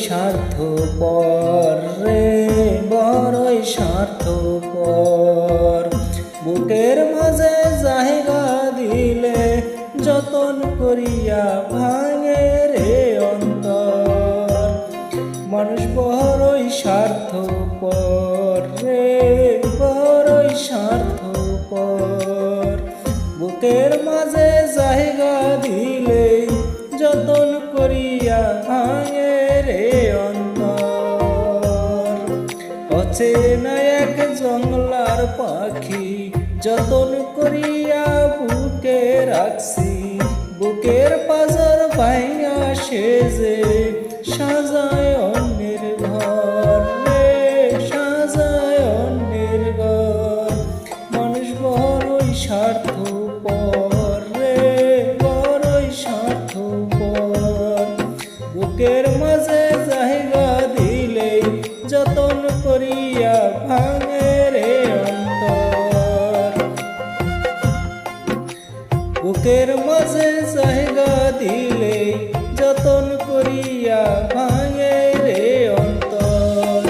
স্বার্থপর রে, বড়ই স্বার্থপর। বুকের মাঝে জায়গা দিলে যতন করিয়া ভাঙে রে অন্তর। মানুষ বড়ই স্বার্থপর রে, বড়ই স্বার্থপর। বুকের মাঝে জায়গা দিলে যতন করিয়া ভাঙে রে অন্তর। অচেনা এক জঙ্গলার পাখি যতন করিয়া বুকে রাখছি। বুকের পাজর ভাঙা সেজে সাজায় অন্যের ঘর রে, সাজায় অন্যের ঘর। মানুষ বড়ই স্বার্থপর রে, বড়ই স্বার্থপর। বুকের মাঝে জায়গা দিলে যতন করিয়া ভাঙে রে অন্তর। বুকের মাঝে জায়গা দিলে যতন করিয়া ভাঙে রে অন্তর।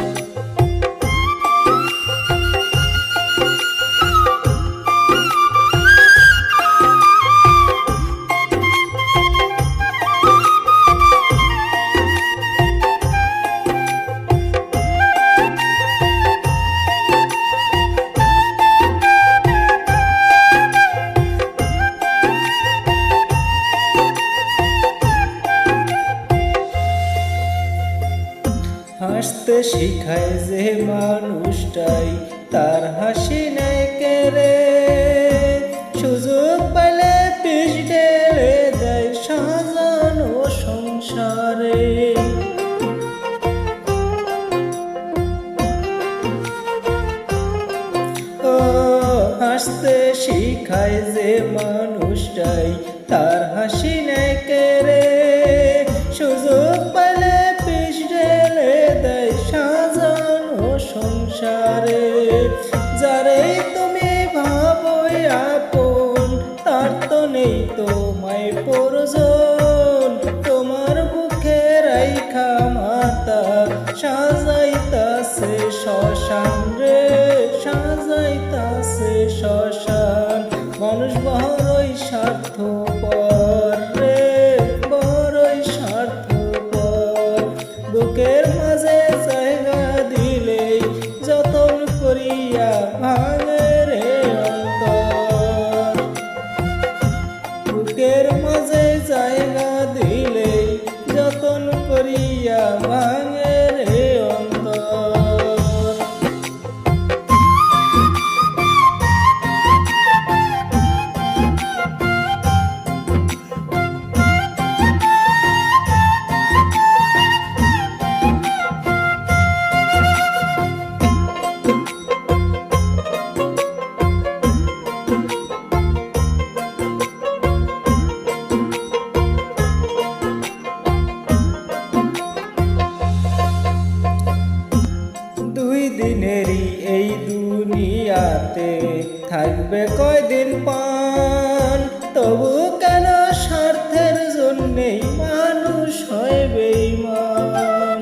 হাসতে শিখায় যে মানুষটাই তার হাসি নেয় কেড়ে। সুযোগ পেলে পিছ ঢেলে দেয় সাজানো সংসারে। ও হাসতে শিখায় যে মানুষটাই তার হাসি নেয় কেড়ে। সুযোগ পেলে পিছ ঢেলে দেয় সাজানো সংসারে। যারে তুমি ভাবোই আপন তার তো নেই তোমায় প্রয়োজন। তোমার বুকে রাইখা মাতা সাজাইতাছে শ্মশান রে, সাজাইতাছে শ্মশান। মানুষ বড়ই স্বার্থপর রে, বড়ই স্বার্থপর। বুকের মাঝে জায়গা দিলে যতন করিয়া ভাঙে রে অন্তর। বুকের মাঝে জায়গা দিলে যতন করিয়া ভাঙে রে অন্তর। দিনেরই এই দুনিয়াতে থাকবে কয়দিন পান। তবু কেন স্বার্থের জন্যেই মানুষ হয় বেঈমান।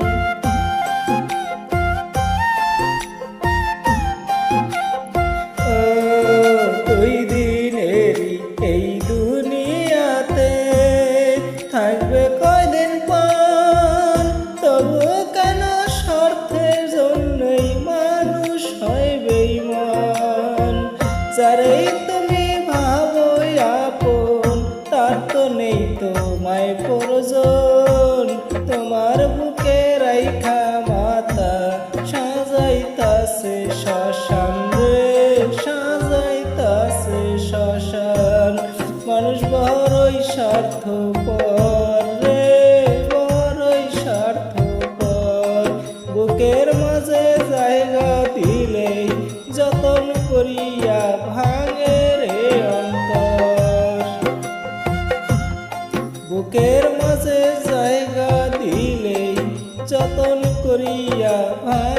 দুই দিনেরই এই দুনিয়াতে থাকবে কয়দিন পান। তবু কেন স্বার্থের জন্যই মানুষ হয় বেঈমান। যারে তুমি ভাবোই আপন তার তো নেই তোমায় প্রয়োজন। তোমার বুকে রাইখা মাতা সাজাইতাছে শ্মশান রে, সাজাইতাছে শ্মশান। মানুষ বড়ই স্বার্থপর রে, বড়ই স্বার্থপর। বুকের মাঝে জায়গা দিলে যতন করিয়া ভাঙে রে অন্তর। বুকের মাঝে জায়গা দিলে যতন করিয়া ভাঙে